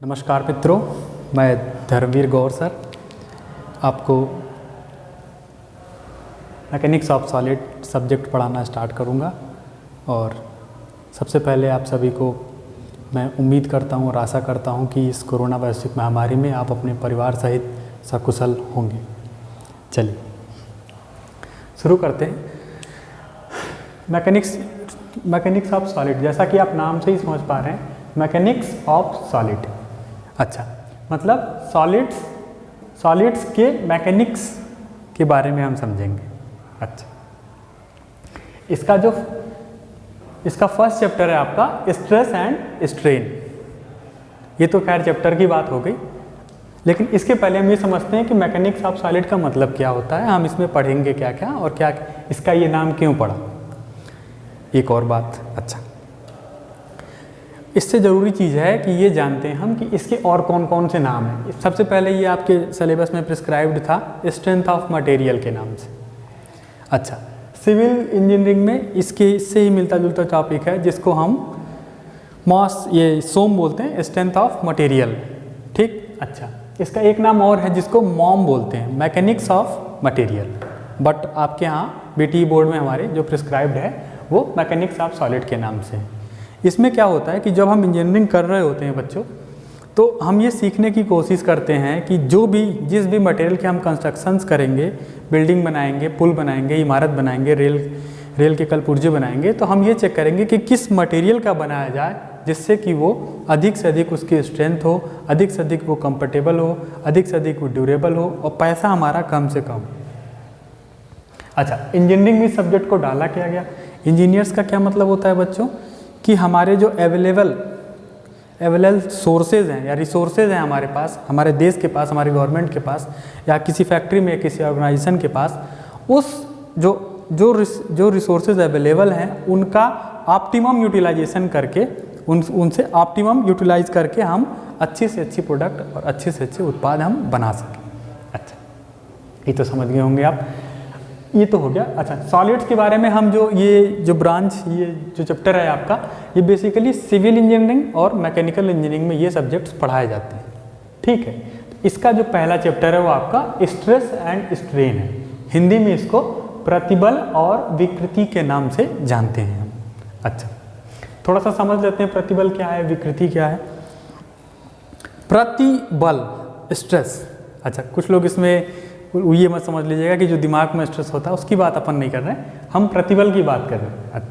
नमस्कार मित्रों, मैं धर्मवीर गौर सर आपको मैकेनिक्स ऑफ सॉलिड सब्जेक्ट पढ़ाना स्टार्ट करूंगा। और सबसे पहले आप सभी को मैं उम्मीद करता हूं और आशा करता हूं कि इस कोरोना वैश्विक महामारी में आप अपने परिवार सहित सकुशल होंगे। चलिए शुरू करते हैं। मैकेनिक्स ऑफ सॉलिड, जैसा कि आप नाम से ही समझ पा रहे हैं, मैकेनिक्स ऑफ सॉलिड। अच्छा, मतलब सॉलिड्स के मैकेनिक्स के बारे में हम समझेंगे। अच्छा, इसका फर्स्ट चैप्टर है आपका स्ट्रेस एंड स्ट्रेन। ये तो खैर चैप्टर की बात हो गई, लेकिन इसके पहले हम ये समझते हैं कि मैकेनिक्स ऑफ सॉलिड का मतलब क्या होता है, हम इसमें पढ़ेंगे क्या क्या और क्या इसका ये नाम क्यों पड़ा। एक और बात, अच्छा, इससे ज़रूरी चीज़ है कि ये जानते हैं हम कि इसके और कौन कौन से नाम हैं। सबसे पहले ये आपके सिलेबस में प्रिस्क्राइब्ड था स्ट्रेंथ ऑफ मटेरियल के नाम से। अच्छा, सिविल इंजीनियरिंग में इससे ही मिलता जुलता टॉपिक है जिसको हम सोम बोलते हैं, स्ट्रेंथ ऑफ मटेरियल। ठीक, अच्छा, इसका एक नाम और है जिसको मॉम बोलते हैं, मैकेनिक्स ऑफ मटेरियल। बट आपके यहाँ बीटी बोर्ड में हमारे जो प्रिस्क्राइब्ड है वो मैकेनिक्स ऑफ सॉलिड के नाम से है। इसमें क्या होता है कि जब हम इंजीनियरिंग कर रहे होते हैं बच्चों, तो हम ये सीखने की कोशिश करते हैं कि जिस भी मटेरियल के हम कंस्ट्रक्शंस करेंगे, बिल्डिंग बनाएंगे, पुल बनाएंगे, इमारत बनाएंगे, रेल के कल पुर्जे बनाएंगे, तो हम ये चेक करेंगे कि किस मटेरियल का बनाया जाए जिससे कि वो अधिक से अधिक उसकी स्ट्रेंथ हो, अधिक से अधिक वो कंफर्टेबल हो, अधिक से अधिक वो ड्यूरेबल हो और पैसा हमारा कम से कम। अच्छा, इंजीनियरिंग में सब्जेक्ट को डाला क्या गया। इंजीनियर्स का क्या मतलब होता है बच्चों कि हमारे जो अवेलेबल सोर्सेज हैं या रिसोर्सेज हैं हमारे पास, हमारे देश के पास, हमारी गवर्नमेंट के पास या किसी फैक्ट्री में, किसी ऑर्गेनाइजेशन के पास, उस जो रिसोर्सेज अवेलेबल हैं उनका ऑप्टिमम यूटिलाइजेशन करके उनसे ऑप्टिमम यूटिलाइज करके हम अच्छी से अच्छी प्रोडक्ट और अच्छे से अच्छे उत्पाद हम बना सकें। अच्छा, ये तो समझ गए होंगे आप, ये तो हो गया। अच्छा, सॉलिड्स के बारे में हम ये जो चैप्टर है आपका, ये बेसिकली सिविल इंजीनियरिंग और मैकेनिकल इंजीनियरिंग में ये सब्जेक्ट्स पढ़ाए जाते हैं। ठीक है, इसका जो पहला चैप्टर है वो आपका स्ट्रेस एंड स्ट्रेन है। हिंदी में इसको प्रतिबल और विकृति के नाम से जानते हैं हम। अच्छा, थोड़ा सा समझ लेते हैं प्रतिबल क्या है, विकृति क्या है। प्रतिबल, स्ट्रेस। अच्छा, कुछ लोग इसमें ये मत समझ लीजिएगा कि जो दिमाग में स्ट्रेस होता है उसकी बात अपन नहीं कर रहे हैं, हम प्रतिबल की बात कर रहे हैं।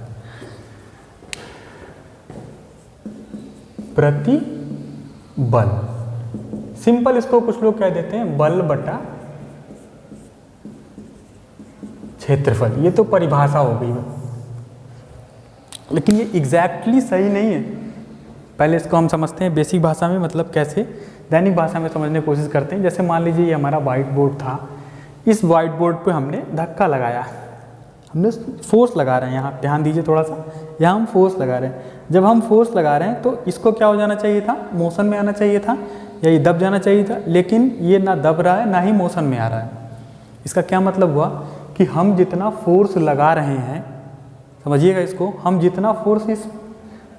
प्रतिबल, सिंपल इसको कुछ लोग कह देते हैं बल बटा क्षेत्रफल। ये तो परिभाषा हो गई, लेकिन ये एग्जैक्टली सही नहीं है। पहले इसको हम समझते हैं बेसिक भाषा में, मतलब कैसे दैनिक भाषा में समझने की कोशिश करते हैं। जैसे मान लीजिए ये हमारा वाइट बोर्ड था, इस वाइट बोर्ड पे हमने धक्का लगाया, हमने फोर्स लगा रहे हैं। यहाँ ध्यान दीजिए थोड़ा सा, यहाँ हम फोर्स लगा रहे हैं। जब हम फोर्स लगा रहे हैं तो इसको क्या हो जाना चाहिए था, मोशन में आना चाहिए था या ये दब जाना चाहिए था, लेकिन ये ना दब रहा है ना ही मोशन में आ रहा है। इसका क्या मतलब हुआ कि हम जितना फोर्स लगा रहे हैं, समझिएगा इसको, हम जितना फोर्स इस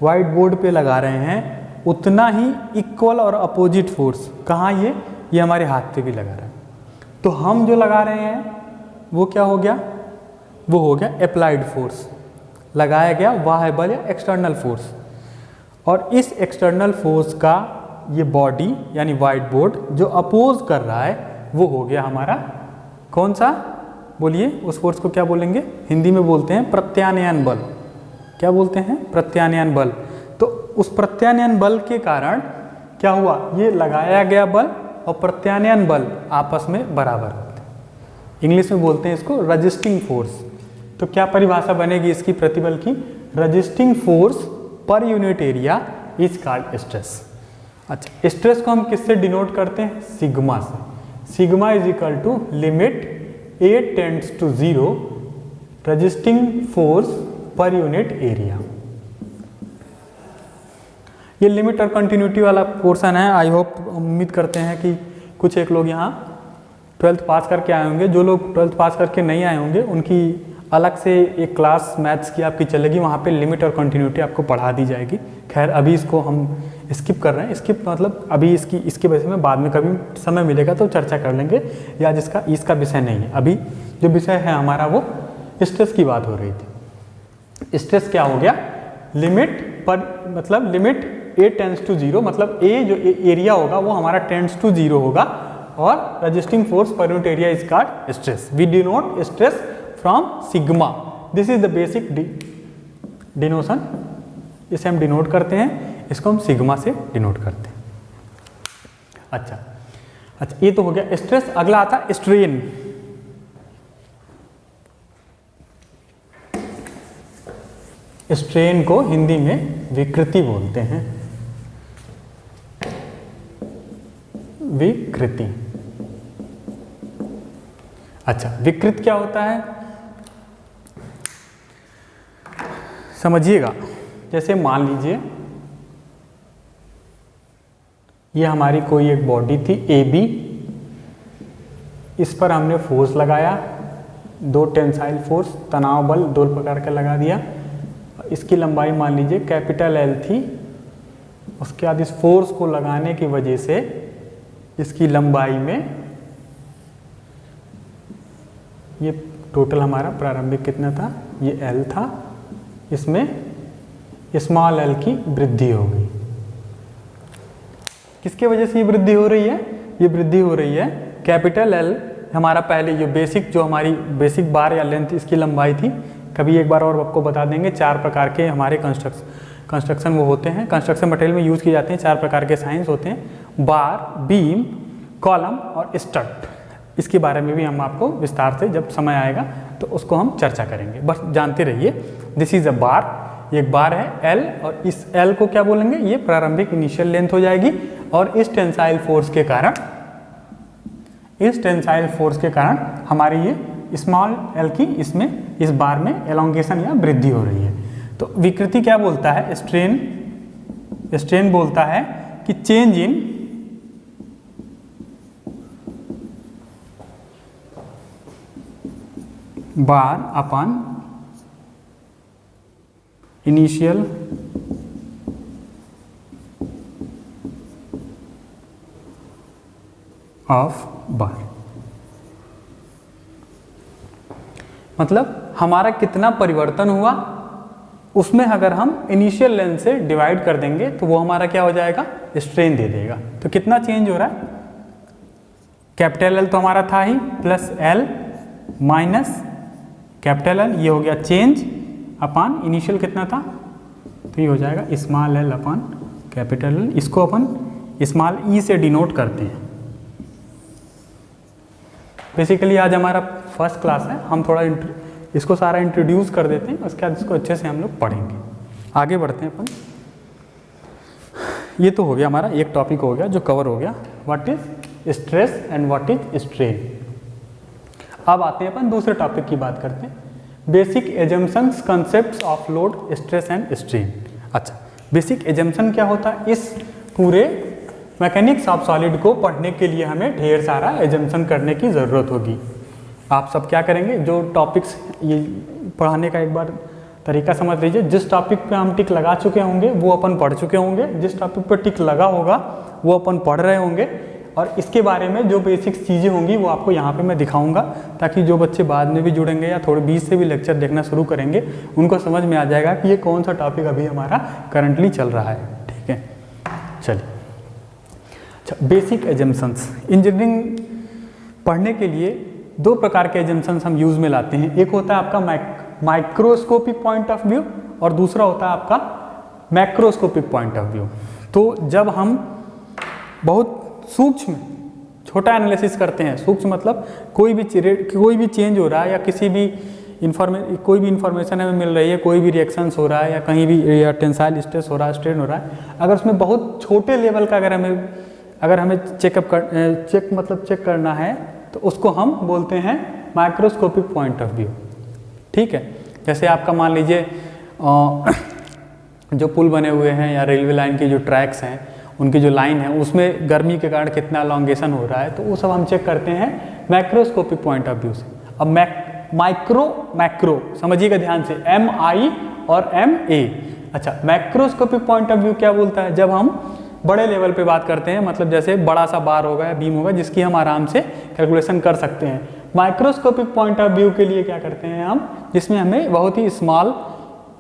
वाइट बोर्ड पे लगा रहे हैं उतना ही इक्वल और अपोजिट फोर्स कहाँ, ये हमारे हाथ पे भी लगा रहा है। तो हम जो लगा रहे हैं वो क्या हो गया, वो हो गया अप्लाइड फोर्स, लगाया गया बाह्य बल या एक्सटर्नल फोर्स। और इस एक्सटर्नल फोर्स का ये बॉडी यानी वाइट बोर्ड जो अपोज कर रहा है वो हो गया हमारा कौन सा, बोलिए उस फोर्स को क्या बोलेंगे, हिंदी में बोलते हैं प्रत्यानयन बल। क्या बोलते हैं, प्रत्यानयन बल। तो उस प्रत्यानयन बल के कारण क्या हुआ, ये लगाया गया बल और प्रत्यानयन बल आपस में बराबर होते हैं। इंग्लिश में बोलते हैं इसको रजिस्टिंग फोर्स। तो क्या परिभाषा बनेगी इसकी प्रतिबल की, रजिस्टिंग फोर्स पर unit area is called stress. अच्छा, स्ट्रेस को हम किससे डिनोट करते हैं, सिग्मा से। Sigma is equal to limit A tends to 0 resisting force पर यूनिट एरिया। ये लिमिट और कंटिन्यूटी वाला पोर्शन है। आई होप, उम्मीद करते हैं कि कुछ एक लोग यहाँ 12th पास करके आए होंगे। जो लोग 12th पास करके नहीं आए होंगे उनकी अलग से एक क्लास मैथ्स की आपकी चलेगी, वहाँ पे लिमिट और कंटिन्यूटी आपको पढ़ा दी जाएगी। खैर अभी इसको हम स्किप कर रहे हैं, स्किप मतलब अभी इसके वजह में बाद में कभी समय मिलेगा तो चर्चा कर लेंगे, या इसका विषय नहीं है। अभी जो विषय है हमारा वो स्ट्रेस की बात हो रही थी। स्ट्रेस क्या हो गया, लिमिट पर मतलब लिमिट a टेंड्स टू 0, मतलब a जो एरिया होगा वो हमारा टेंड्स टू 0 होगा, और रजिस्टिंग फोर्स पर unit area is called stress. We denote stress from sigma, this is the basic denotion, इसे हम डिनोट करते हैं, इसको हम सिग्मा से डिनोट करते हैं। अच्छा, ये तो हो गया स्ट्रेस। अगला आता स्ट्रेन। स्ट्रेन को हिंदी में विकृति बोलते हैं, विकृति। अच्छा, विकृत क्या होता है समझिएगा। जैसे मान लीजिए ये हमारी कोई एक बॉडी थी AB, इस पर हमने फोर्स लगाया, 2 टेंसाइल फोर्स तनाव बल 2 प्रकार का लगा दिया। इसकी लंबाई मान लीजिए कैपिटल L थी, उसके बाद इस फोर्स को लगाने की वजह से इसकी लंबाई में ये टोटल हमारा प्रारंभिक कितना था, ये L था, इसमें स्मॉल l की वृद्धि हो गई। किसके वजह से ये वृद्धि हो रही है, ये वृद्धि हो रही है कैपिटल L हमारा पहले जो हमारी बेसिक बार या लेंथ इसकी लंबाई थी। कभी एक बार और आपको बता देंगे, 4 प्रकार के हमारे कंस्ट्रक्शन वो होते हैं, कंस्ट्रक्शन मटेरियल में यूज़ किए जाते हैं। 4 प्रकार के साइंस होते हैं, बार, बीम, कॉलम और स्टड। इसके बारे में भी हम आपको विस्तार से जब समय आएगा तो उसको हम चर्चा करेंगे, बस जानते रहिए। दिस इज अ बार, एक बार है L, और इस L को क्या बोलेंगे, ये प्रारंभिक इनिशियल लेंथ हो जाएगी। और इस टेंसाइल फोर्स के कारण हमारी ये स्मॉल l की इसमें इस बार में एलोंगेशन या वृद्धि हो रही है। तो विकृति क्या बोलता है, स्ट्रेन बोलता है कि change in bar upon initial of बार, मतलब हमारा कितना परिवर्तन हुआ उसमें अगर हम इनिशियल लेंथ से डिवाइड कर देंगे तो वो हमारा क्या हो जाएगा, स्ट्रेन दे देगा। तो कितना चेंज हो रहा है, कैपिटल L तो हमारा था ही, plus L minus capital L, ये हो गया चेंज अपॉन इनिशियल कितना था, तो ये हो जाएगा small l upon capital L। इसको अपन स्मॉल e से डिनोट करते हैं। बेसिकली आज हमारा फर्स्ट क्लास है, हम थोड़ा इसको सारा इंट्रोड्यूस कर देते हैं, उसके बाद इसको अच्छे से हम लोग पढ़ेंगे। आगे बढ़ते हैं अपन। ये तो हो गया हमारा एक टॉपिक हो गया जो कवर हो गया, what is stress and what is strain. अब आते हैं अपन दूसरे टॉपिक की बात करते हैं, basic assumptions concepts of load, stress and strain. अच्छा, बेसिक एजम्पशन क्या होता है, इस पूरे मैकेनिक्स ऑफ सॉलिड को पढ़ने के लिए हमें ढेर सारा एजम्पशन करने की ज़रूरत होगी। आप सब क्या करेंगे, जो टॉपिक्स ये पढ़ाने का एक बार तरीका समझ लीजिए। जिस टॉपिक पे हम टिक लगा चुके होंगे वो अपन पढ़ चुके होंगे, जिस टॉपिक पे टिक लगा होगा वो अपन पढ़ रहे होंगे, और इसके बारे में जो बेसिक चीज़ें होंगी वो आपको यहाँ पे मैं दिखाऊंगा, ताकि जो बच्चे बाद में भी जुड़ेंगे या थोड़े बीच से भी लेक्चर देखना शुरू करेंगे उनको समझ में आ जाएगा कि ये कौन सा टॉपिक अभी हमारा करंटली चल रहा है। ठीक है, चलिए। अच्छा, बेसिक एजम्पशंस। इंजीनियरिंग पढ़ने के लिए 2 प्रकार के एजम्पशंस हम यूज़ में लाते हैं। एक होता है आपका माइक्रोस्कोपिक पॉइंट ऑफ व्यू और दूसरा होता है आपका मैक्रोस्कोपिक पॉइंट ऑफ व्यू। तो जब हम बहुत सूक्ष्म छोटा एनालिसिस करते हैं, सूक्ष्म मतलब कोई भी चेंज हो रहा है या किसी भी कोई भी इंफॉर्मेशन हमें मिल रही है, कोई भी रिएक्शंस हो रहा है या कहीं भी या टेंसाइल स्ट्रेस हो रहा है, स्ट्रेन हो रहा है, अगर उसमें बहुत छोटे लेवल का अगर हमें चेक करना है तो उसको हम बोलते हैं माइक्रोस्कोपिक पॉइंट ऑफ व्यू। ठीक है, जैसे आपका मान लीजिए जो पुल बने हुए हैं या रेलवे लाइन की जो ट्रैक्स हैं उनकी जो लाइन है उसमें गर्मी के कारण कितना लॉन्गेशन हो रहा है, तो वो सब हम चेक करते हैं मैक्रोस्कोपिक पॉइंट ऑफ व्यू से। अब मैक्रो समझिएगा ध्यान से, MI और MA। अच्छा, मैक्रोस्कोपिक पॉइंट ऑफ व्यू क्या बोलता है, जब हम बड़े लेवल पे बात करते हैं, मतलब जैसे बड़ा सा बार होगा या बीम होगा जिसकी हम आराम से कैलकुलेशन कर सकते हैं। माइक्रोस्कोपिक पॉइंट ऑफ व्यू के लिए क्या करते हैं हम, जिसमें हमें बहुत ही स्मॉल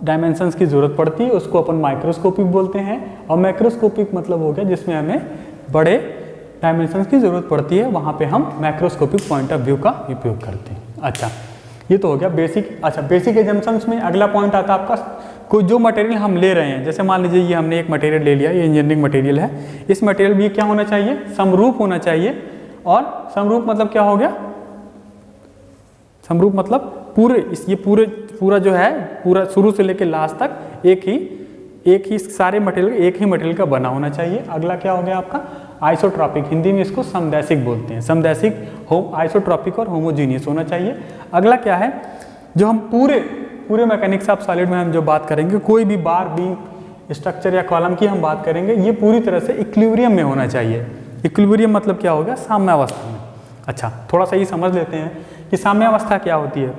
डायमेंशंस की ज़रूरत पड़ती है, उसको अपन माइक्रोस्कोपिक बोलते हैं। और मैक्रोस्कोपिक मतलब हो गया जिसमें हमें बड़े डायमेंशंस की ज़रूरत पड़ती है, वहाँ पे हम मैक्रोस्कोपिक पॉइंट ऑफ व्यू का उपयोग करते हैं। अच्छा, ये तो हो गया बेसिक। अच्छा, बेसिक एजम्पशंस में अगला पॉइंट आता है आपका, कोई जो मटेरियल हम ले रहे हैं, जैसे मान लीजिए ये हमने एक मटेरियल ले लिया, ये इंजीनियरिंग मटेरियल है, इस मटेरियल में क्या होना चाहिए, समरूप होना चाहिए। और समरूप मतलब क्या हो गया, समरूप मतलब ये पूरा जो है, पूरा शुरू से लेकर लास्ट तक एक ही सारे मटेरियल एक ही मटेरियल का बना होना चाहिए। अगला क्या हो गया आपका, आइसोट्रॉपिक, हिंदी में इसको समदैशिक बोलते हैं, समदैशिक आइसोट्रॉपिक और होमोजीनियस होना चाहिए। अगला क्या है, जो हम पूरे मैकेनिक्स ऑफ सॉलिड में हम जो बात करेंगे, कोई भी बार बीम स्ट्रक्चर या कॉलम की हम बात करेंगे, ये पूरी तरह से इक्विलिब्रियम में होना चाहिए। इक्विलिब्रियम मतलब क्या होगा, साम्यावस्था में। अच्छा, थोड़ा सा ये समझ लेते हैं कि साम्यावस्था क्या होती है।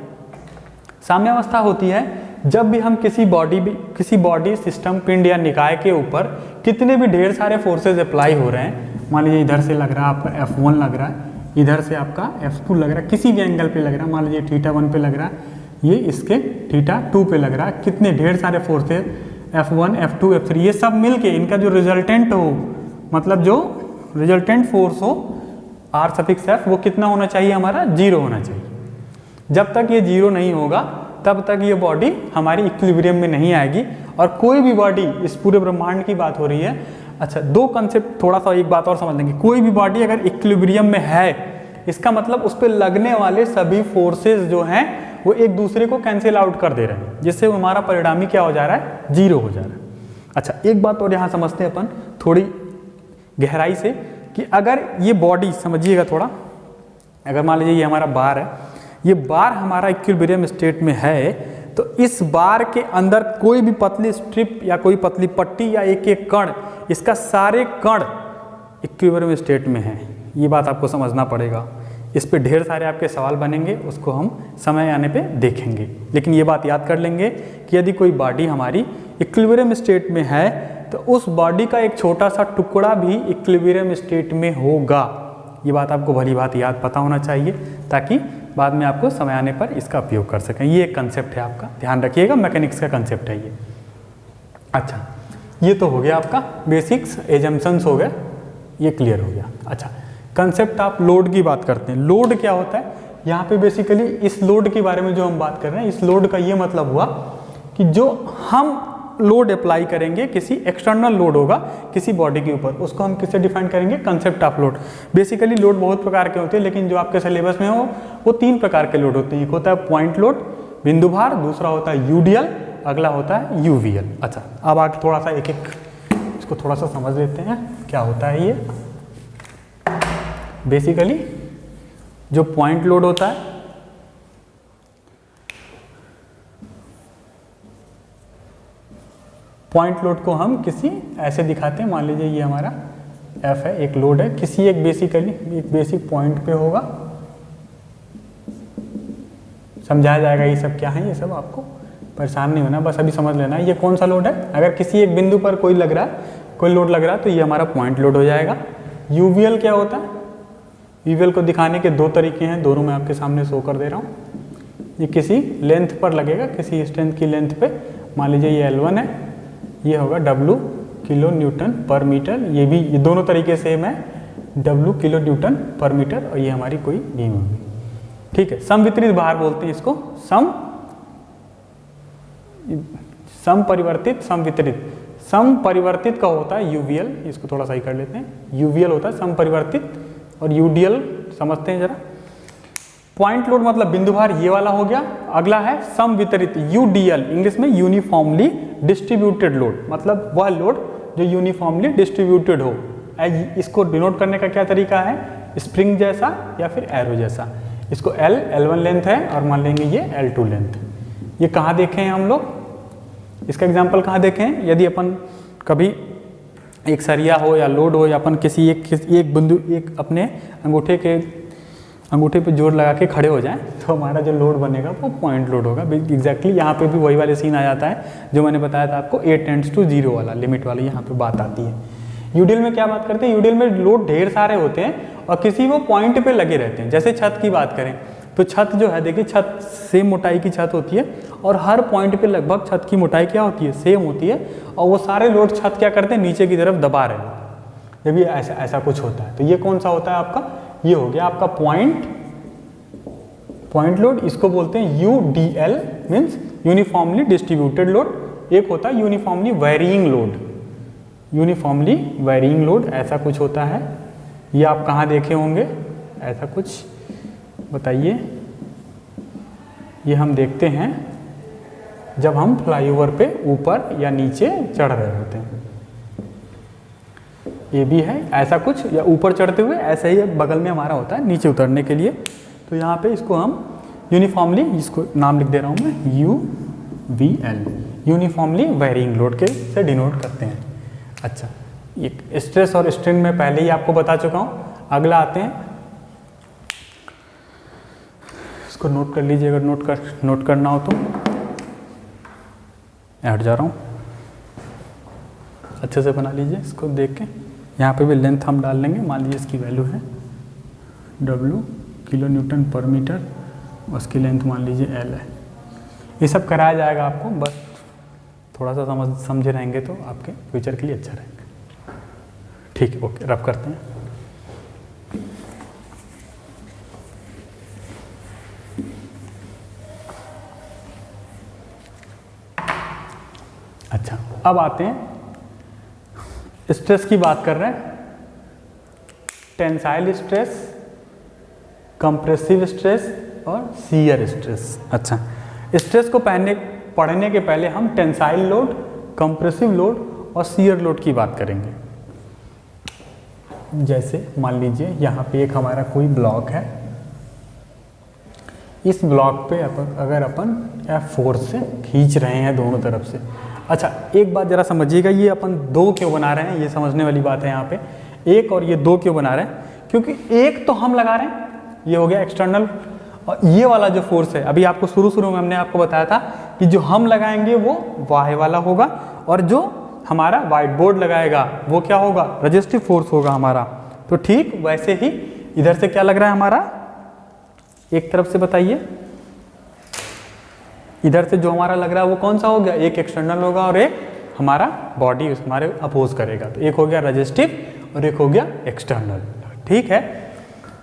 साम्यावस्था होती है जब भी हम किसी बॉडी सिस्टम पिंड या निकाय के ऊपर कितने भी ढेर सारे फोर्सेज अप्लाई हो रहे हैं, मान लीजिए इधर से लग रहा है आपका F1 लग रहा है, इधर से आपका F2 लग रहा है, किसी भी एंगल पे लग रहा है, मान लीजिए θ1 पे लग रहा है, ये इसके θ2 पे लग रहा है, कितने ढेर सारे फोर्सेज F1 F2 F3 ये सब मिलके इनका जो रिजल्टेंट हो, मतलब जो रिजल्टेंट फोर्स हो R∑F, वो कितना होना चाहिए हमारा, 0 होना चाहिए। जब तक ये 0 नहीं होगा तब तक ये बॉडी हमारी इक्विलिब्रियम में नहीं आएगी। और कोई भी बॉडी, इस पूरे ब्रह्मांड की बात हो रही है। अच्छा, दो कंसेप्ट, थोड़ा सा एक बात और समझ लेंगे। कोई भी बॉडी अगर इक्विलिब्रियम में है, इसका मतलब उस पर लगने वाले सभी फोर्सेस जो हैं वो एक दूसरे को कैंसिल आउट कर दे रहे हैं, जिससे हमारा परिणामी क्या हो जा रहा है, 0 हो जा रहा है। अच्छा, एक बात और यहाँ समझते हैं अपन थोड़ी गहराई से, कि अगर ये बॉडी, समझिएगा थोड़ा, अगर मान लीजिए ये हमारा बार है, ये बार हमारा इक्विलिब्रियम स्टेट में है, तो इस बार के अंदर कोई भी पतली स्ट्रिप या कोई पतली पट्टी या एक एक कण, इसका सारे कण इक्विलिब्रियम स्टेट में है। ये बात आपको समझना पड़ेगा। इस पे ढेर सारे आपके सवाल बनेंगे, उसको हम समय आने पे देखेंगे। लेकिन ये बात याद कर लेंगे कि यदि कोई बॉडी हमारी इक्विलिब्रियम स्टेट में है, तो उस बॉडी का एक छोटा सा टुकड़ा भी इक्विलिब्रियम स्टेट में होगा। ये बात आपको भली बात याद पता होना चाहिए, ताकि बाद में आपको समय आने पर इसका उपयोग कर सकें। ये एक कंसेप्ट है आपका, ध्यान रखिएगा, मैकेनिक्स का कंसेप्ट है ये। अच्छा, ये तो हो गया आपका बेसिक्स, एजम्पशंस हो गए, ये क्लियर हो गया। अच्छा, कंसेप्ट आप लोड की बात करते हैं। लोड क्या होता है, यहाँ पे बेसिकली इस लोड के बारे में जो हम बात कर रहे हैं, इस लोड का ये मतलब हुआ कि जो हम लोड अप्लाई करेंगे, किसी एक्सटर्नल लोड होगा किसी बॉडी के ऊपर, उसको हम किससे डिफाइन करेंगे, concept of load. Basically load बहुत प्रकार के होते हैं, लेकिन जो आपके सिलेबस में हो वो 3 प्रकार के लोड होते हैं। एक होता है पॉइंट लोड, बिंदु भार, दूसरा होता है यूडीएल, अगला होता है यूवीएल। अच्छा, अब आगे थोड़ा सा एक एक इसको थोड़ा सा समझ लेते हैं क्या होता है ये। बेसिकली जो पॉइंट लोड होता है, पॉइंट लोड को हम किसी ऐसे दिखाते हैं, मान लीजिए ये हमारा F है, एक लोड है, किसी एक बेसिक पॉइंट पे होगा। समझाया जाएगा ये सब क्या है, ये सब आपको परेशान नहीं होना, बस अभी समझ लेना है ये कौन सा लोड है। अगर किसी एक बिंदु पर कोई लग रहा है, कोई लोड लग रहा है, तो ये हमारा पॉइंट लोड हो जाएगा। यूवीएल क्या होता है, यूवीएल को दिखाने के 2 तरीके हैं, दोनों मैं आपके सामने शो कर दे रहा हूँ। ये किसी लेंथ पर लगेगा, किसी स्ट्रेंथ की लेंथ पे, मान लीजिए ये L1 है, ये होगा W किलो न्यूटन पर मीटर। ये दोनों तरीके से मैं W किलो न्यूटन पर मीटर, और ये हमारी कोई बीम होगी, ठीक है। समवितरित भार बोलते हैं इसको, सम परिवर्तित समवितरित। सम परिवर्तित का होता है यूवीएल, इसको थोड़ा सा ही कर लेते हैं। यूवीएल होता है सम परिवर्तित, और यूडीएल समझते हैं जरा। पॉइंट लोड मतलब बिंदु भार, ये वाला हो गया। अगला है सम वितरित, यूडीएल, इंग्लिश में यूनिफॉर्मली डिस्ट्रीब्यूटेड लोड, मतलब वह लोड जो यूनिफॉर्मली डिस्ट्रीब्यूटेड हो। इसको डिनोट करने का क्या तरीका है, स्प्रिंग जैसा या फिर एरो जैसा। इसको L1 लेंथ है, और मान लेंगे ये L2 लेंथ। ये कहाँ देखे हैं हम लोग, इसका एग्जाम्पल कहाँ देखे हैं, यदि अपन कभी एक सरिया हो या लोड हो, या अपन किसी एक बिंदु, एक अपने अंगूठे पे जोर लगा के खड़े हो जाएं, तो हमारा जो लोड बनेगा वो पॉइंट लोड होगा। एग्जैक्टली यहाँ पे भी वही वाले सीन आ जाता है जो मैंने बताया था आपको, A टेंड्स टू 0 वाला, लिमिट वाला यहाँ पे बात आती है। यूडियल में क्या बात करते हैं, यूडियल में लोड ढेर सारे होते हैं और किसी वो पॉइंट पे लगे रहते हैं। जैसे छत की बात करें तो छत जो है देखिए, छत सेम मोटाई की छत होती है और हर पॉइंट पे लगभग छत की मोटाई क्या होती है, सेम होती है, और वो सारे लोड छत क्या करते हैं, नीचे की तरफ दबा रहे हैं। जब ये ऐसा कुछ होता है तो ये कौन सा होता है आपका, ये हो गया आपका पॉइंट लोड। इसको बोलते हैं UDL, means uniformly distributed load. एक होता है यूनिफॉर्मली वेरिइंग लोड, यूनिफॉर्मली वेरिइंग लोड ऐसा कुछ होता है। ये आप कहाँ देखे होंगे ऐसा कुछ, बताइए। ये हम देखते हैं जब हम फ्लाईओवर पे ऊपर या नीचे चढ़ रहे होते हैं। ये भी है ऐसा कुछ, या ऊपर चढ़ते हुए ऐसा ही बगल में हमारा होता है नीचे उतरने के लिए। तो यहाँ पे इसको हम यूनिफॉर्मली, इसको नाम लिख दे रहा हूँ मैं UVL, यूनिफॉर्मली वेरिइंग लोड के से डिनोट करते हैं। अच्छा, ये स्ट्रेस और स्ट्रेन में पहले ही आपको बता चुका हूँ। अगला आते हैं, इसको नोट कर लीजिए अगर नोट करना हो तो। हट जा रहा हूँ, अच्छे से बना लीजिए इसको देख के। यहाँ पे भी लेंथ हम डाल लेंगे, मान लीजिए इसकी वैल्यू है W किलो न्यूटन पर मीटर, उसकी लेंथ मान लीजिए L है। ये सब कराया जाएगा आपको, बस थोड़ा सा समझे रहेंगे तो आपके फ्यूचर के लिए अच्छा रहेगा। ठीक है, ओके, रब करते हैं। अच्छा, अब आते हैं, स्ट्रेस की बात कर रहे हैं, टेंसाइल स्ट्रेस, कंप्रेसिव स्ट्रेस और शियर स्ट्रेस। अच्छा, स्ट्रेस को पढ़ने के पहले हम टेंसाइल लोड, कंप्रेसिव लोड और शियर लोड की बात करेंगे। जैसे मान लीजिए यहाँ पे एक हमारा कोई ब्लॉक है, इस ब्लॉक पे अगर अपन F फोर्स से खींच रहे हैं दोनों तरफ से। अच्छा, एक बात जरा समझिएगा, ये अपन दो क्यों बना रहे हैं, ये समझने वाली बात है। यहाँ पे एक और ये दो क्यों बना रहे हैं, क्योंकि एक तो हम लगा रहे हैं, ये हो गया एक्सटर्नल, और ये वाला जो फोर्स है, अभी आपको शुरू में हमने आपको बताया था कि जो हम लगाएंगे वो वाई वाला होगा, और जो हमारा व्हाइट बोर्ड लगाएगा वो क्या होगा, रेजिस्टिव फोर्स होगा हमारा। तो ठीक वैसे ही इधर से क्या लग रहा है हमारा, एक तरफ से बताइए, इधर से जो हमारा लग रहा है वो कौन सा हो गया, एक एक्सटर्नल होगा और एक हमारा बॉडी हमारे अपोज करेगा। तो एक हो गया रेजिस्टिव और एक हो गया एक्सटर्नल। ठीक है,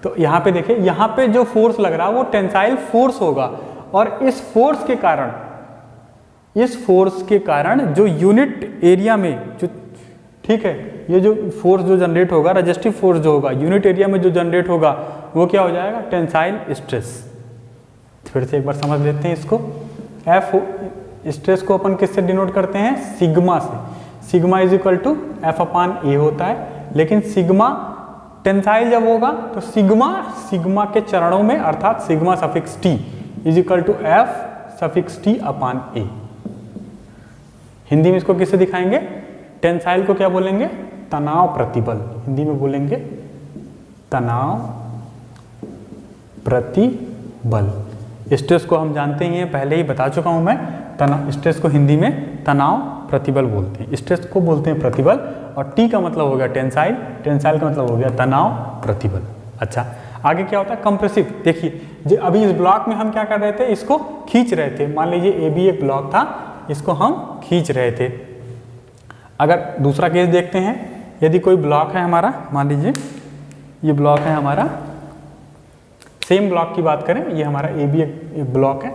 तो यहाँ पे देखिए, यहाँ पे जो फोर्स लग रहा है वो टेंसाइल फोर्स होगा, और इस फोर्स के कारण जो यूनिट एरिया में जो, ठीक है, ये जो फोर्स जो जनरेट होगा, रेजिस्टिव फोर्स जो होगा यूनिट एरिया में जो जनरेट होगा वो क्या हो जाएगा, टेंसाइल स्ट्रेस। फिर से एक बार समझ लेते हैं इसको। F स्ट्रेस को अपन किससे डिनोट करते हैं, सिग्मा से। Sigma is equal to F upon A होता है, लेकिन सिग्मा टेंसाइल जब होगा तो सिग्मा के चरणों में, अर्थात sigma suffix T is equal to F suffix T upon A। Hindi में इसको किससे दिखाएंगे, टेंसाइल को क्या बोलेंगे, तनाव प्रतिबल, हिंदी में बोलेंगे तनाव प्रतिबल। स्ट्रेस को हम जानते ही हैं, पहले ही बता चुका हूं मैं, स्ट्रेस को हिंदी में तनाव प्रतिबल बोलते हैं, स्ट्रेस को बोलते हैं प्रतिबल, और टी का मतलब हो गया टेंसाइल, टेंसाइल का मतलब हो गया तनाव प्रतिबल। अच्छा, आगे क्या होता है, कंप्रेसिव। देखिए अभी इस ब्लॉक में हम क्या कर रहे थे, इसको खींच रहे थे। मान लीजिए ए बी एक ब्लॉक था, इसको हम खींच रहे थे। अगर दूसरा केस देखते हैं, यदि कोई ब्लॉक है हमारा, मान लीजिए ये ब्लॉक है हमारा, सेम ब्लॉक की बात करें, ये हमारा ए बी एक ब्लॉक है,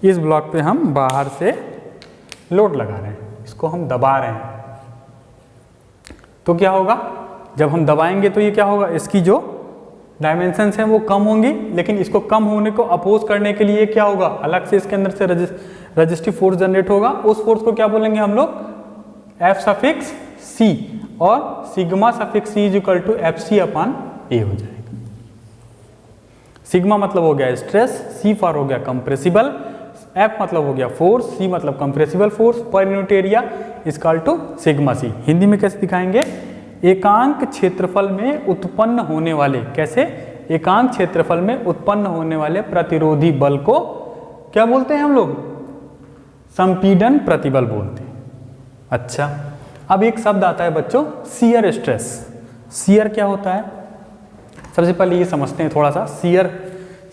इस ब्लॉक पे हम बाहर से लोड लगा रहे हैं, इसको हम दबा रहे हैं। तो क्या होगा, जब हम दबाएंगे तो ये क्या होगा, इसकी जो डायमेंशंस हैं वो कम होंगी, लेकिन इसको कम होने को अपोज करने के लिए क्या होगा, अलग से इसके अंदर से रेजिस्टिव फोर्स जनरेट होगा। उस फोर्स को क्या बोलेंगे हम लोग, F सफिक्स C, और sigma suffix C is equal to FC upon A हो जाएगा। सिग्मा मतलब हो गया स्ट्रेस, C फॉर हो गया कंप्रेसिबल, F मतलब हो गया फोर्स, C मतलब कंप्रेसिबल फोर्स पर unit area equal to sigma C। Hindi में कैसे दिखाएंगे, एकांक क्षेत्रफल में उत्पन्न होने वाले, कैसे, एकांक क्षेत्रफल में उत्पन्न होने वाले प्रतिरोधी बल को क्या बोलते हैं हम लोग, संपीड़न प्रतिबल बोलते हैं। अच्छा, अब एक शब्द आता है बच्चों शियर स्ट्रेस। शियर क्या होता है, सबसे पहले ये समझते हैं थोड़ा सा।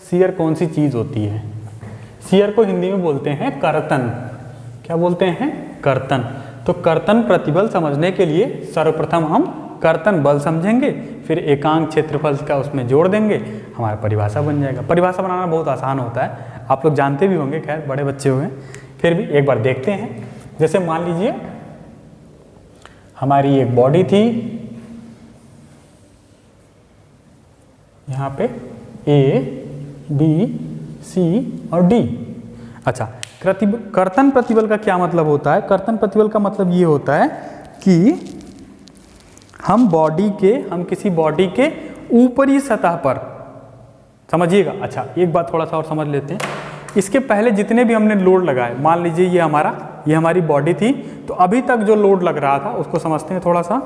शियर कौन सी चीज़ होती है? शियर को हिंदी में बोलते हैं कर्तन। क्या बोलते हैं? कर्तन। तो कर्तन प्रतिबल समझने के लिए सर्वप्रथम हम कर्तन बल समझेंगे, फिर एकांक क्षेत्रफल का उसमें जोड़ देंगे, हमारा परिभाषा बन जाएगा। परिभाषा बनाना बहुत आसान होता है, आप लोग जानते भी होंगे, खैर बड़े बच्चे हो गए, फिर भी एक बार देखते हैं। जैसे मान लीजिए हमारी एक बॉडी थी, यहाँ पे ए बी सी और डी। अच्छा, कर्तन प्रतिबल का क्या मतलब होता है? कर्तन प्रतिबल का मतलब ये होता है कि हम किसी बॉडी के ऊपरी सतह पर, समझिएगा। अच्छा, एक बात थोड़ा सा और समझ लेते हैं। इसके पहले जितने भी हमने लोड लगाए, मान लीजिए ये हमारी बॉडी थी, तो अभी तक जो लोड लग रहा था उसको समझते हैं थोड़ा सा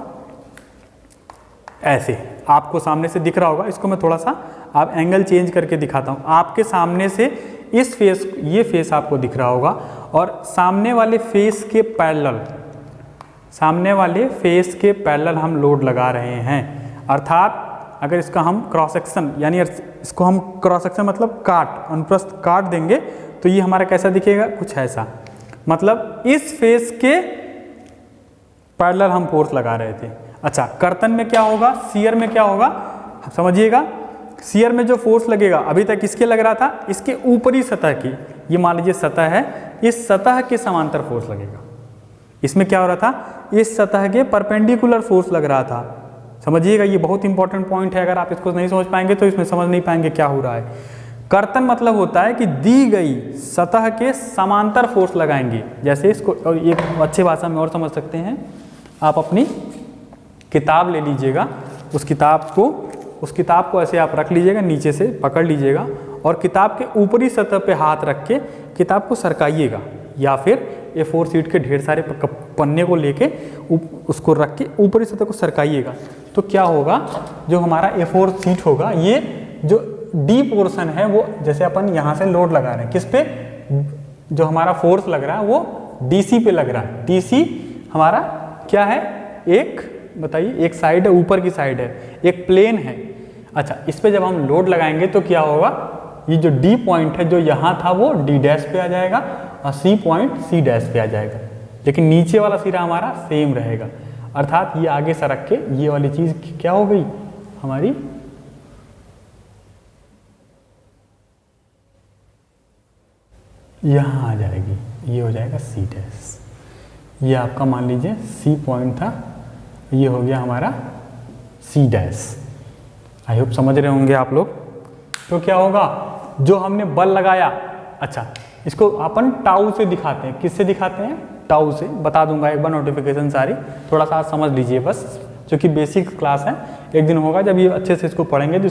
ऐसे। आपको सामने से दिख रहा होगा, इसको मैं थोड़ा सा आप एंगल चेंज करके दिखाता हूँ। आपके सामने से इस फेस, ये फेस आपको दिख रहा होगा, और सामने वाले फेस के पैरेलल हम लोड लगा रहे हैं। अर्थात अगर इसका हम क्रॉस सेक्शन, यानी इसको हम क्रॉस सेक्शन मतलब अनुप्रस्थ काट देंगे, तो ये हमारा कैसा दिखेगा? कुछ ऐसा। मतलब इस फेस के पैरेलल हम फोर्स लगा रहे थे। अच्छा, कर्तन में क्या होगा, शियर में क्या होगा, समझिएगा। शियर में जो फोर्स लगेगा, अभी तक किसके लग रहा था? इसके ऊपरी सतह की, ये मान लीजिए सतह है, इस सतह के समांतर फोर्स लगेगा। इसमें क्या हो रहा था? इस सतह के परपेंडिकुलर फोर्स लग रहा था। समझिएगा, ये बहुत इंपॉर्टेंट पॉइंट है। अगर आप इसको नहीं समझ पाएंगे तो इसमें समझ नहीं पाएंगे क्या हो रहा है। कर्तन मतलब होता है कि दी गई सतह के समांतर फोर्स लगाएंगे। जैसे इसको, और एक अच्छे भाषा में और समझ सकते हैं, आप अपनी किताब ले लीजिएगा, उस किताब को ऐसे आप रख लीजिएगा, नीचे से पकड़ लीजिएगा, और किताब के ऊपरी सतह पे हाथ रख के किताब को सरकाइएगा, या फिर A4 शीट के ढेर सारे पन्ने को लेके उसको रख के ऊपरी सतह को सरकाइएगा। तो क्या होगा, जो हमारा A4 शीट होगा, ये जो डी पोर्शन है वो, जैसे अपन यहाँ से लोड लगा रहे हैं, किस पे? जो हमारा फोर्स लग रहा है वो DC पे लग रहा है। DC हमारा क्या है? एक, बताइए, एक साइड है, ऊपर की साइड है, एक प्लेन है। अच्छा, इस पे जब हम लोड लगाएंगे तो क्या होगा? ये जो D पॉइंट है जो यहाँ था वो D डैश पे आ जाएगा, और C पॉइंट C डैश पे आ जाएगा, लेकिन नीचे वाला सिरा हमारा सेम रहेगा। अर्थात ये आगे सरक के ये वाली चीज़ क्या हो गई हमारी, यहाँ आ जाएगी, ये हो जाएगा C डैश। ये आपका मान लीजिए C पॉइंट था, ये हो गया हमारा C डैश। आई होप समझ रहे होंगे आप लोग। तो क्या होगा, जो हमने बल लगाया, अच्छा इसको अपन टाउ से दिखाते हैं। किससे दिखाते हैं? टाउ से। बता दूंगा एक बार नोटिफिकेशन सारी, थोड़ा सा समझ लीजिए बस, जो कि बेसिक क्लास है। एक दिन होगा जब ये अच्छे से इसको पढ़ेंगे तो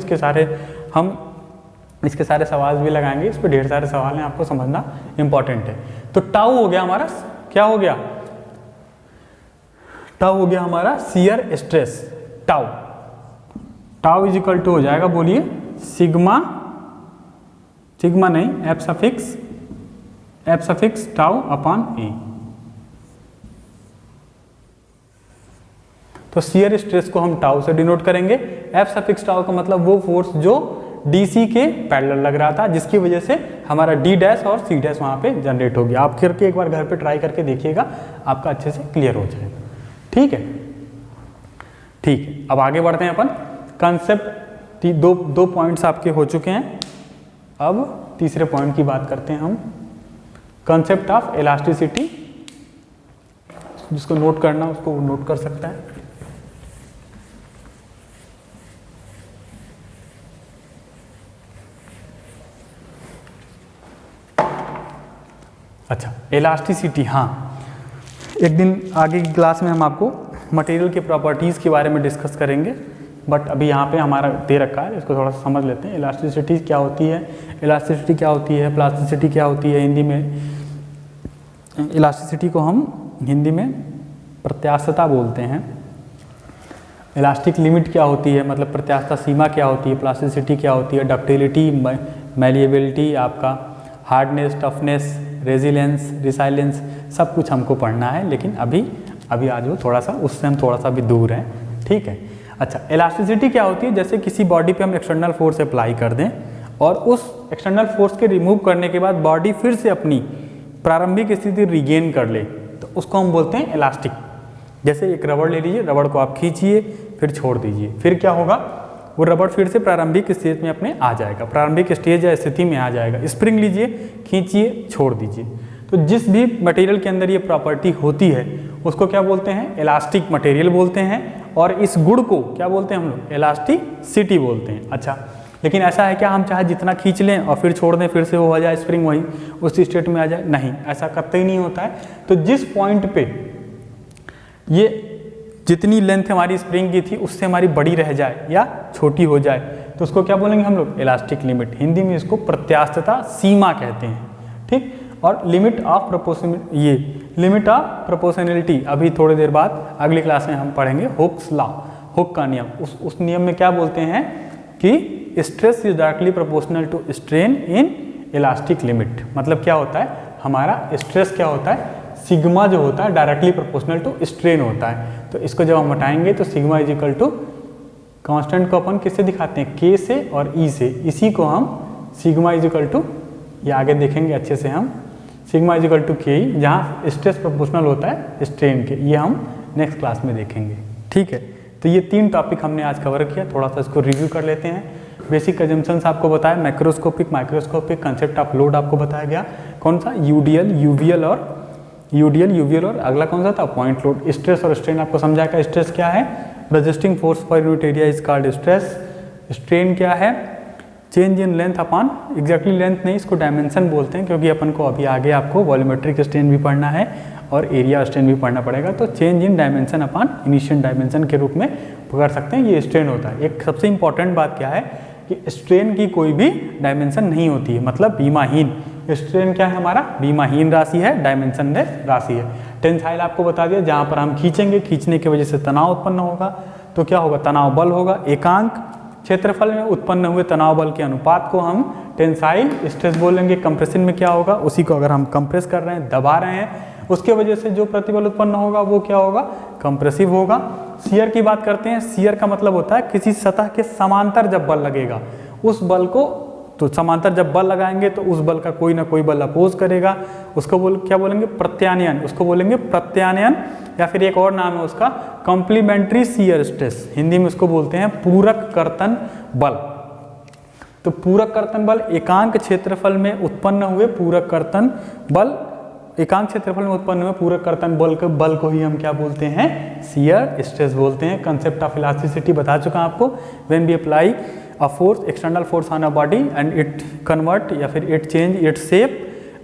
इसके सारे सवाल भी लगाएंगे। इस पर ढेर सारे सवाल हैं, आपको समझना इंपॉर्टेंट है। तो टाउ हो गया हमारा, क्या हो गया? टाउ हो गया हमारा shear stress. Tau is equal to हो जाएगा, बोलिए, सिग्मा नहीं, F suffix tau upon A. तो शियर स्ट्रेस को हम टाउ से डिनोट करेंगे। एफ सफिक्स टाउ का मतलब वो फोर्स जो DC के पैरेलल लग रहा था, जिसकी वजह से हमारा D डैश और C डैश वहाँ पे जनरेट हो गया। आप करके एक बार घर पे ट्राई करके देखिएगा, आपका अच्छे से क्लियर हो जाएगा। ठीक है, ठीक है। अब आगे बढ़ते हैं अपन। कंसेप्ट दो पॉइंट्स आपके हो चुके हैं, अब तीसरे पॉइंट की बात करते हैं हम। कंसेप्ट ऑफ इलास्टिसिटी, जिसको नोट करना उसको नोट कर सकता है। अच्छा, इलास्टिसिटी, हाँ, एक दिन आगे की क्लास में हम आपको मटेरियल के प्रॉपर्टीज़ के बारे में डिस्कस करेंगे, बट अभी यहाँ पे हमारा दे रखा है, इसको थोड़ा सा समझ लेते हैं। इलास्टिसिटी क्या होती है, इलास्टिसिटी क्या होती है, प्लास्टिसिटी क्या होती है। हिंदी में इलास्टिसिटी को हम हिंदी में प्रत्यास्थता बोलते हैं। इलास्टिक लिमिट क्या होती है, मतलब प्रत्यास्थता सीमा क्या होती है। प्लास्टिसिटी क्या होती है, डक्टिलिटी, मैलिएबिलिटी, आपका हार्डनेस, टफनेस, रेजिलेंस, रिसाइलेंस, सब कुछ हमको पढ़ना है। लेकिन अभी अभी आज वो थोड़ा सा उससे हम थोड़ा सा भी दूर हैं, ठीक है। अच्छा, इलास्टिसिटी क्या होती है, जैसे किसी बॉडी पे हम एक्सटर्नल फोर्स अप्लाई कर दें और उस एक्सटर्नल फोर्स के रिमूव करने के बाद बॉडी फिर से अपनी प्रारंभिक स्थिति रिगेन कर ले, तो उसको हम बोलते हैं इलास्टिक। जैसे एक रबड़ ले लीजिए, रबड़ को आप खींचिए फिर छोड़ दीजिए, फिर क्या होगा, वो रबड़ फिर से प्रारंभिक स्टेज में अपने आ जाएगा, प्रारंभिक स्टेज या स्थिति में आ जाएगा। स्प्रिंग लीजिए, खींचिए, छोड़ दीजिए। तो जिस भी मटेरियल के अंदर ये प्रॉपर्टी होती है उसको क्या बोलते हैं, इलास्टिक मटेरियल बोलते हैं, और इस गुण को क्या बोलते हैं हम लोग, इलास्टिसिटी बोलते हैं। अच्छा, लेकिन ऐसा है क्या हम चाहे जितना खींच लें और फिर छोड़ दें फिर से वो हो जाए स्प्रिंग, वही उसी स्टेट में आ जाए? नहीं, ऐसा करते ही नहीं होता है। तो जिस पॉइंट पे ये जितनी लेंथ हमारी स्प्रिंग की थी उससे हमारी बड़ी रह जाए या छोटी हो जाए तो उसको क्या बोलेंगे हम लोग, इलास्टिक लिमिट। हिंदी में इसको प्रत्यास्थता सीमा कहते हैं, ठीक। और लिमिट ऑफ प्रोपोर्शनैलिटी अभी थोड़ी देर बाद अगली क्लास में हम पढ़ेंगे, हुक्स लॉ, हुक का नियम। उस नियम में क्या बोलते हैं कि stress is directly proportional to strain in elastic limit. मतलब क्या होता है, हमारा स्ट्रेस क्या होता है, सिग्मा जो होता है डायरेक्टली प्रोपोर्शनल टू स्ट्रेन होता है। तो इसको जब हम हटाएंगे तो sigma is equal to, constant को अपन किससे दिखाते हैं, के से और ई से। इसी को हम सिग्मा इज इक्वल टू, ये आगे देखेंगे अच्छे से हम, सिग्मा इज इक्वल टू के ई, जहाँ स्ट्रेस प्रोपोर्शनल होता है स्ट्रेन के, ये हम नेक्स्ट क्लास में देखेंगे, ठीक है। तो ये 3 टॉपिक हमने आज कवर किया, थोड़ा सा इसको रिव्यू कर लेते हैं। बेसिक अजम्पशंस आपको बताया, macroscopic, microscopic, concept of load आपको बताया गया, कौन सा, यूडीएल, यूवीएल और अगला कौन सा था, पॉइंट लोड। स्ट्रेस और स्ट्रेन आपको समझाया, स्ट्रेस क्या है, रेजिस्टिंग फोर्स पर unit area is called stress. Strain क्या है, change in length upon, exactly length नहीं, इसको डायमेंशन बोलते हैं, क्योंकि अपन को अभी आगे आपको वॉल्यूमेट्रिक स्ट्रेन भी पढ़ना है और एरिया स्ट्रेन भी पढ़ना पड़ेगा। तो change in dimension upon initial dimension के रूप में पकड़ सकते हैं, ये स्ट्रेन होता है। एक सबसे इंपॉर्टेंट बात क्या है कि स्ट्रेन की कोई भी डायमेंशन नहीं होती है, मतलब बीमाहीन। स्ट्रेन क्या है हमारा, बीमाहीन राशि है, डायमेंशनलेस राशि है। टेंसाइल आपको बता दिया, जहाँ पर हम खींचेंगे, खींचने की वजह से तनाव उत्पन्न होगा, तो क्या होगा, तनाव बल होगा। एकांक क्षेत्रफल में उत्पन्न हुए तनाव बल के अनुपात को हम टेंसाइल स्ट्रेस बोलेंगे। कंप्रेशन में क्या होगा, उसी को अगर हम कंप्रेस कर रहे हैं, दबा रहे हैं, उसके वजह से जो प्रतिबल उत्पन्न होगा वो क्या होगा, कंप्रेसिव होगा। शियर की बात करते हैं, शियर का मतलब होता है किसी सतह के समांतर जब बल लगेगा, उस बल को, तो समांतर जब बल लगाएंगे तो उस बल का कोई ना कोई बल अपोज करेगा, उसको क्या बोलेंगे, प्रत्यानयन, उसको बोलेंगे प्रत्यानयन, या फिर एक और नाम है उसका कॉम्प्लीमेंट्री शियर स्ट्रेस, हिंदी में उसको बोलते हैं पूरक कर्तन बल। तो पूरक कर्तन बल एकांक क्षेत्रफल में उत्पन्न हुए पूरक कर्तन बल, एकांक क्षेत्रफल में उत्पन्न हुए पूरक कर्तन बल को ही हम क्या बोलते हैं, शियर स्ट्रेस बोलते हैं। कंसेप्ट ऑफ इलास्टिसिटी बता चुका हूं आपको, when we apply a force, external force on a body and it convert या फिर it change its shape,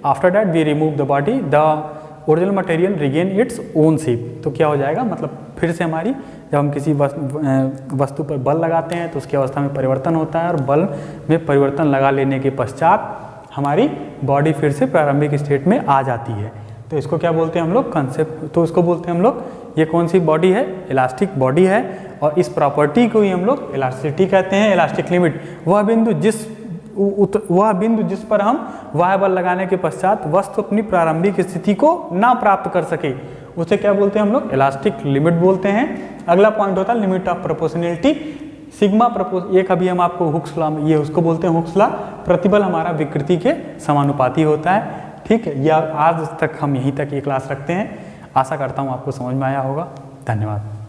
after that we remove the body, the original material regain its own shape। तो क्या हो जाएगा, मतलब फिर से हमारी, जब हम किसी वस्तु पर बल लगाते हैं तो उसकी अवस्था में परिवर्तन होता है, और बल में परिवर्तन लगा लेने के पश्चात हमारी बॉडी फिर से प्रारंभिक स्टेट में आ जाती है। तो इसको क्या बोलते हैं हम लोग, कंसेप्ट, तो इसको बोलते हैं हम लोग, ये कौन सी बॉडी है, इलास्टिक बॉडी है, और इस प्रॉपर्टी को ही हम लोग इलास्टिसिटी कहते हैं। इलास्टिक लिमिट वह बिंदु जिस पर हम वाह्य बल लगाने के पश्चात वस्तु अपनी प्रारंभिक स्थिति को ना प्राप्त कर सके, उसे क्या बोलते हैं हम लोग, इलास्टिक लिमिट बोलते हैं। अगला पॉइंट होता है लिमिट ऑफ प्रोपोर्शनैलिटी, सिग्मा एक अभी हम आपको हुक्स लॉ, ये उसको बोलते हैं हुक्स लॉ, प्रतिबल हमारा विकृति के समानुपाती होता है, ठीक है। या आज तक हम यहीं तक ये क्लास रखते हैं, आशा करता हूँ आपको समझ में आया होगा। धन्यवाद।